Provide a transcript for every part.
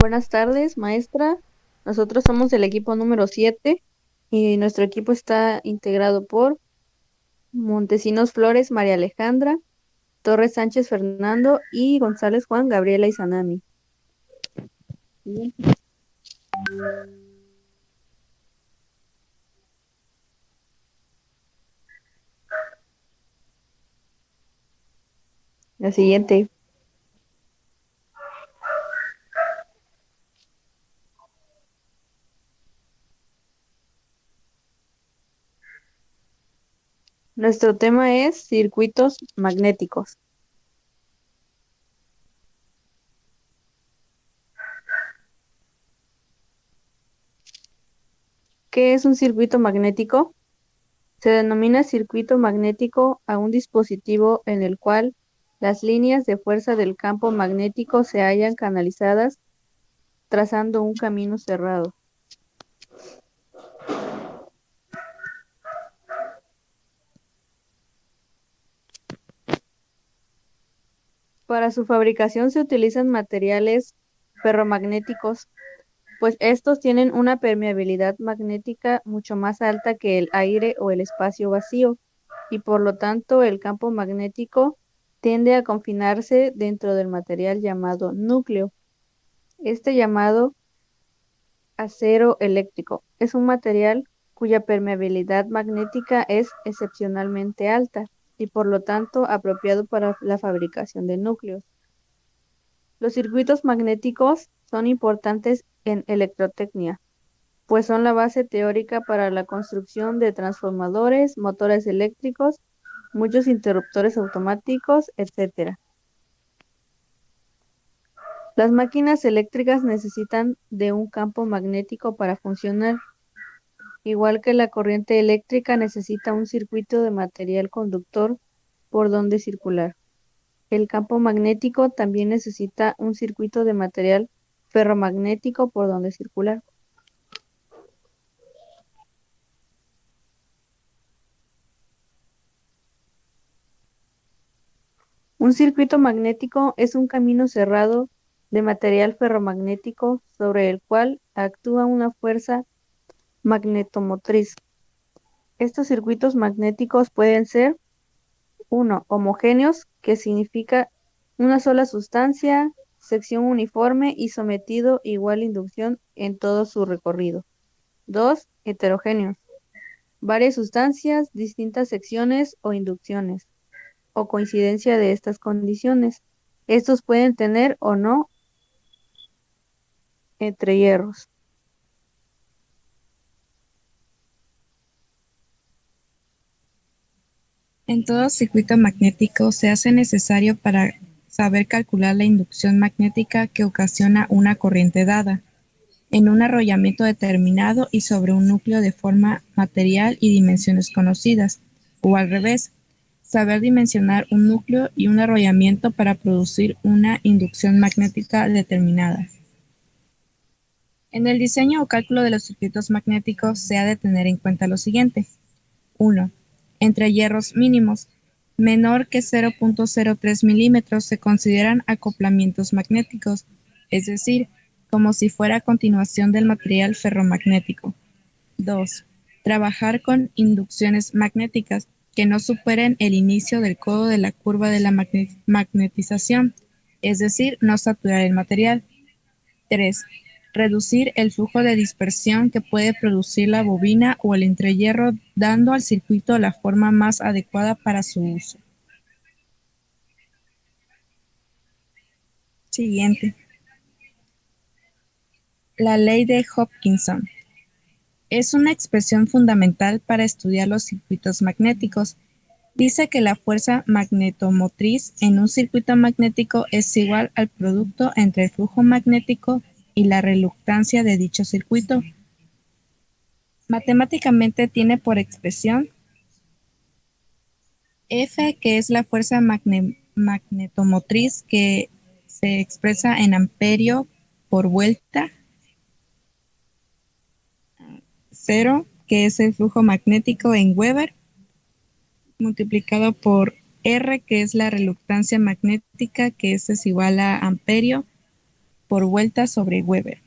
Buenas tardes, maestra. Nosotros somos el equipo número 7 y nuestro equipo está integrado por Montesinos Flores María Alejandra, Torres Sánchez Fernando y González Juan Gabriela Izanami. Bien. La siguiente. Nuestro tema es circuitos magnéticos. ¿Qué es un circuito magnético? Se denomina circuito magnético a un dispositivo en el cual las líneas de fuerza del campo magnético se hallan canalizadas trazando un camino cerrado. Para su fabricación se utilizan materiales ferromagnéticos, pues estos tienen una permeabilidad magnética mucho más alta que el aire o el espacio vacío, y por lo tanto el campo magnético tiende a confinarse dentro del material llamado núcleo. Este llamado acero eléctrico es un material cuya permeabilidad magnética es excepcionalmente alta y por lo tanto apropiado para la fabricación de núcleos. Los circuitos magnéticos son importantes en electrotecnia, pues son la base teórica para la construcción de transformadores, motores eléctricos, muchos interruptores automáticos, etc. Las máquinas eléctricas necesitan de un campo magnético para funcionar, igual que la corriente eléctrica necesita un circuito de material conductor por donde circular. El campo magnético también necesita un circuito de material ferromagnético por donde circular. Un circuito magnético es un camino cerrado de material ferromagnético sobre el cual actúa una fuerza magnetomotriz. Estos circuitos magnéticos pueden ser: uno, homogéneos, que significa una sola sustancia, sección uniforme y sometido igual inducción en todo su recorrido. 2, heterogéneos, varias sustancias, distintas secciones o inducciones, o coincidencia de estas condiciones. Estos pueden tener o no entre hierros. En todo circuito magnético se hace necesario para saber calcular la inducción magnética que ocasiona una corriente dada, en un arrollamiento determinado y sobre un núcleo de forma material y dimensiones conocidas, o al revés, saber dimensionar un núcleo y un arrollamiento para producir una inducción magnética determinada. En el diseño o cálculo de los circuitos magnéticos se ha de tener en cuenta lo siguiente. 1. Entre hierros mínimos, menor que 0.03 milímetros, se consideran acoplamientos magnéticos, es decir, como si fuera a continuación del material ferromagnético. 2. Trabajar con inducciones magnéticas que no superen el inicio del codo de la curva de la magnetización, es decir, no saturar el material. 3. Reducir el flujo de dispersión que puede producir la bobina o el entrehierro, dando al circuito la forma más adecuada para su uso. Siguiente. La ley de Hopkinson. Es una expresión fundamental para estudiar los circuitos magnéticos. Dice que la fuerza magnetomotriz en un circuito magnético es igual al producto entre el flujo magnético y la reluctancia de dicho circuito. Matemáticamente tiene por expresión F, que es la fuerza magnetomotriz que se expresa en amperio por vuelta, 0, que es el flujo magnético en Weber, multiplicado por R, que es la reluctancia magnética, que es igual a amperio por vuelta sobre Weber.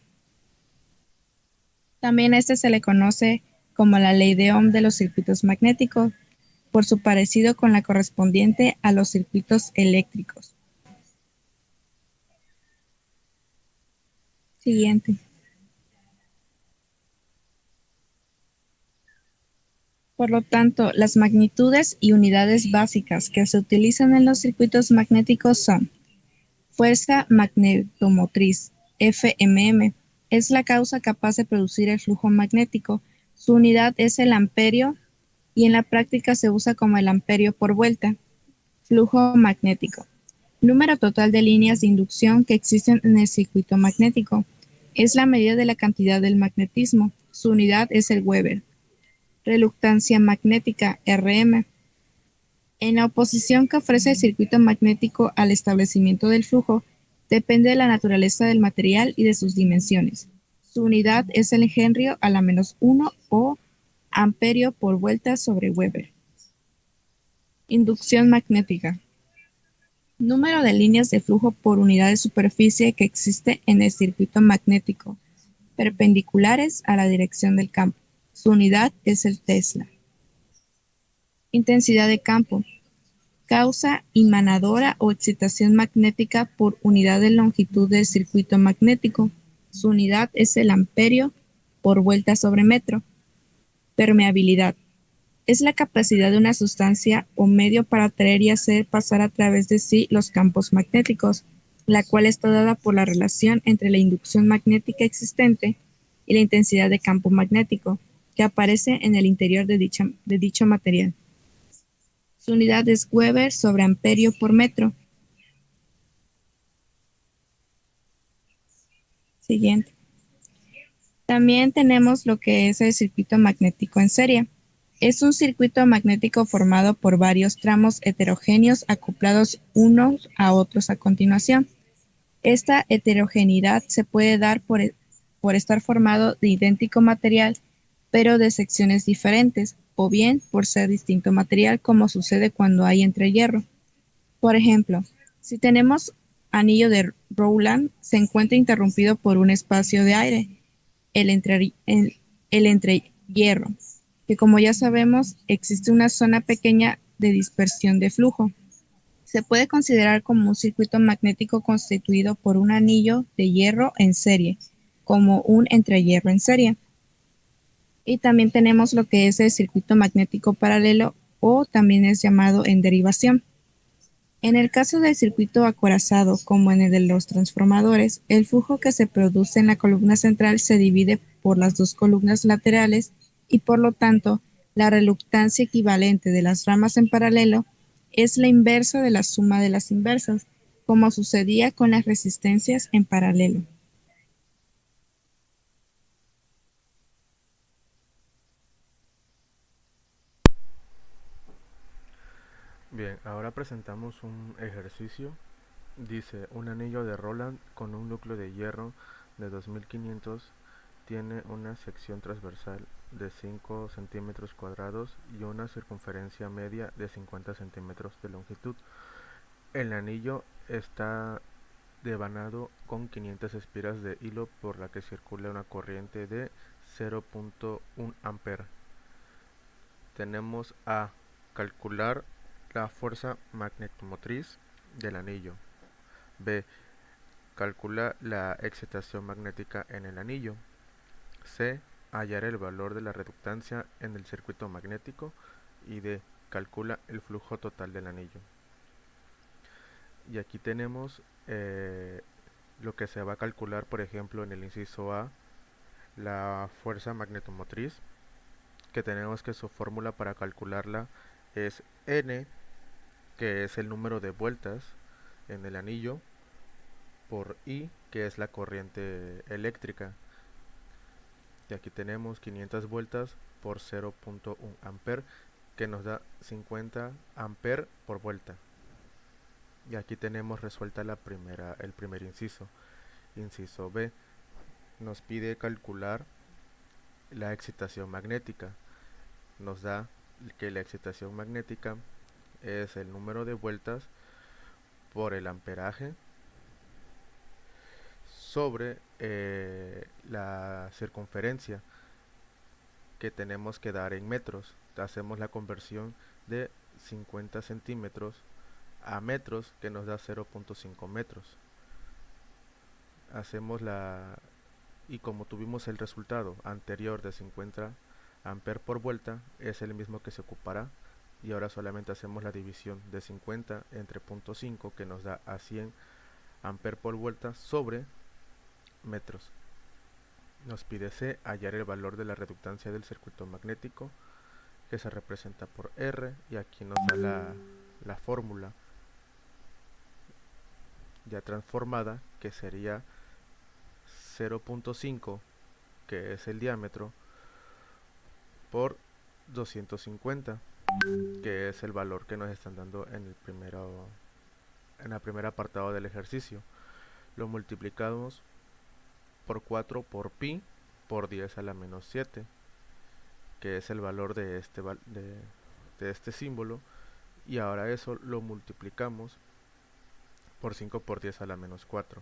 También a este se le conoce como la ley de Ohm de los circuitos magnéticos, por su parecido con la correspondiente a los circuitos eléctricos. Siguiente. Por lo tanto, las magnitudes y unidades básicas que se utilizan en los circuitos magnéticos son: fuerza magnetomotriz, Fmm, es la causa capaz de producir el flujo magnético. Su unidad es el amperio y en la práctica se usa como el amperio por vuelta. Flujo magnético. Número total de líneas de inducción que existen en el circuito magnético. Es la medida de la cantidad del magnetismo. Su unidad es el Weber. Reluctancia magnética, Rm. En la oposición que ofrece el circuito magnético al establecimiento del flujo, depende de la naturaleza del material y de sus dimensiones. Su unidad es el henrio a la -1 o amperio por vuelta sobre Weber. Inducción magnética. Número de líneas de flujo por unidad de superficie que existe en el circuito magnético, perpendiculares a la dirección del campo. Su unidad es el Tesla. Intensidad de campo. Causa emanadora o excitación magnética por unidad de longitud del circuito magnético. Su unidad es el amperio por vuelta sobre metro. Permeabilidad. Es la capacidad de una sustancia o medio para atraer y hacer pasar a través de sí los campos magnéticos, la cual está dada por la relación entre la inducción magnética existente y la intensidad de campo magnético que aparece en el interior de dicho material. Su unidad es Weber sobre amperio por metro. Siguiente. También tenemos lo que es el circuito magnético en serie. Es un circuito magnético formado por varios tramos heterogéneos acoplados unos a otros a continuación. Esta heterogeneidad se puede dar por estar formado de idéntico material, pero de secciones diferentes, o bien por ser distinto material, como sucede cuando hay entrehierro. Por ejemplo, si tenemos anillo de Rowland, se encuentra interrumpido por un espacio de aire, el entrehierro, que como ya sabemos, existe una zona pequeña de dispersión de flujo. Se puede considerar como un circuito magnético constituido por un anillo de hierro en serie, como un entrehierro en serie. Y también tenemos lo que es el circuito magnético paralelo, o también es llamado en derivación. En el caso del circuito acorazado, como en el de los transformadores, el flujo que se produce en la columna central se divide por las dos columnas laterales y por lo tanto, la reluctancia equivalente de las ramas en paralelo es la inversa de la suma de las inversas, como sucedía con las resistencias en paralelo. Bien, ahora presentamos un ejercicio. Dice, un anillo de Rowland con un núcleo de hierro de 2500 tiene una sección transversal de 5 centímetros cuadrados y una circunferencia media de 50 centímetros de longitud. El anillo está devanado con 500 espiras de hilo por la que circula una corriente de 0.1 amper. Tenemos a calcular la fuerza magnetomotriz del anillo. B. Calcula la excitación magnética en el anillo. C. Hallar el valor de la reductancia en el circuito magnético. Y D. Calcula el flujo total del anillo. Y aquí tenemos lo que se va a calcular, por ejemplo, en el inciso A, la fuerza magnetomotriz, que tenemos que su fórmula para calcularla es N, que es el número de vueltas en el anillo, por I, que es la corriente eléctrica. Y aquí tenemos 500 vueltas por 0.1 amper, que nos da 50 amper por vuelta. Y aquí tenemos resuelta el primer inciso. Inciso B, nos pide calcular la excitación magnética. Nos da que la excitación magnética es el número de vueltas por el amperaje sobre la circunferencia que tenemos que dar en metros. Hacemos la conversión de 50 centímetros a metros, que nos da 0.5 metros. Hacemos la... Y como tuvimos el resultado anterior de 50 amperes por vuelta, es el mismo que se ocupará. Y ahora solamente hacemos la división de 50 entre 0.5, que nos da a 100 amperes por vuelta sobre metros. Nos pide C hallar el valor de la reductancia del circuito magnético, que se representa por R, y aquí nos da la fórmula ya transformada, que sería 0.5, que es el diámetro, por 250, que es el valor que nos están dando en el primer apartado del ejercicio. Lo multiplicamos por 4 por pi por 10 a la menos 7, que es el valor de este símbolo, y ahora eso lo multiplicamos por 5 por 10 a la menos 4.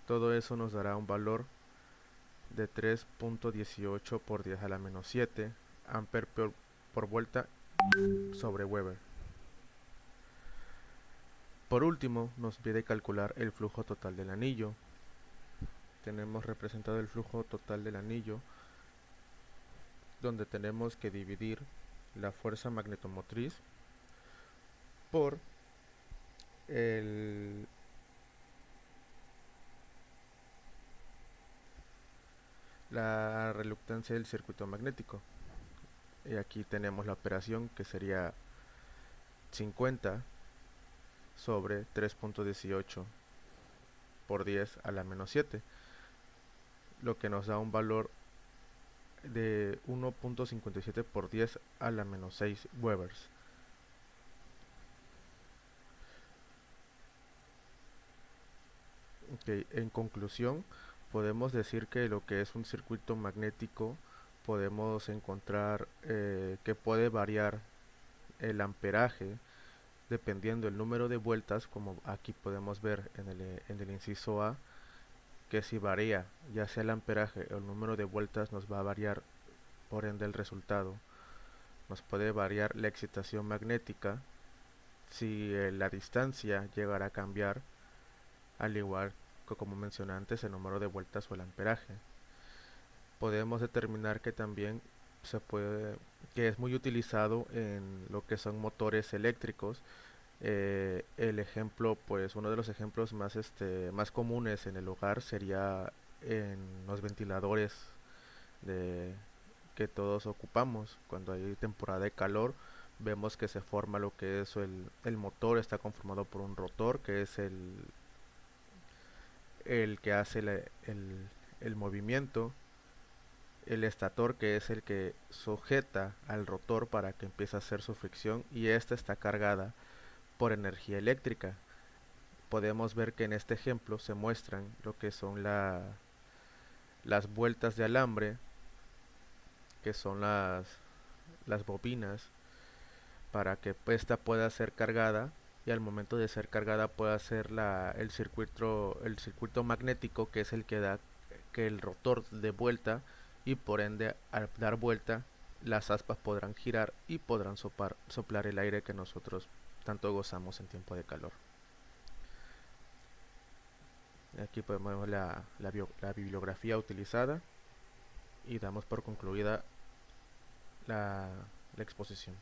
Todo eso nos dará un valor de 3.18 por 10 a la menos 7 amperes por vuelta sobre Weber. Por último, nos pide calcular el flujo total del anillo. Tenemos representado el flujo total del anillo, donde tenemos que dividir la fuerza magnetomotriz por la reluctancia del circuito magnético. Y aquí tenemos la operación, que sería 50 sobre 3.18 por 10 a la menos 7, lo que nos da un valor de 1.57 por 10 a la menos 6 Webers. Okay, en conclusión, podemos decir que lo que es un circuito magnético, podemos encontrar que puede variar el amperaje dependiendo el número de vueltas, como aquí podemos ver en el inciso A, que si varía ya sea el amperaje o el número de vueltas, nos va a variar por ende el resultado. Nos puede variar la excitación magnética si la distancia llegara a cambiar, al igual que, como mencioné antes, el número de vueltas o el amperaje. Podemos determinar que también que es muy utilizado en lo que son motores eléctricos. El ejemplo, pues uno de los ejemplos más comunes en el hogar sería en los ventiladores de, que todos ocupamos. Cuando hay temporada de calor, vemos que se forma lo que es el motor. Está conformado por un rotor, que es el que hace el movimiento, el estator, que es el que sujeta al rotor para que empiece a hacer su fricción, y esta está cargada por energía eléctrica. Podemos ver que en este ejemplo se muestran lo que son las vueltas de alambre, que son las bobinas, para que esta pueda ser cargada, y al momento de ser cargada pueda ser el circuito magnético, que es el que da que el rotor dé vuelta, y por ende al dar vuelta las aspas podrán girar y podrán soplar el aire que nosotros tanto gozamos en tiempo de calor. Aquí podemos ver la bibliografía utilizada, y damos por concluida la exposición.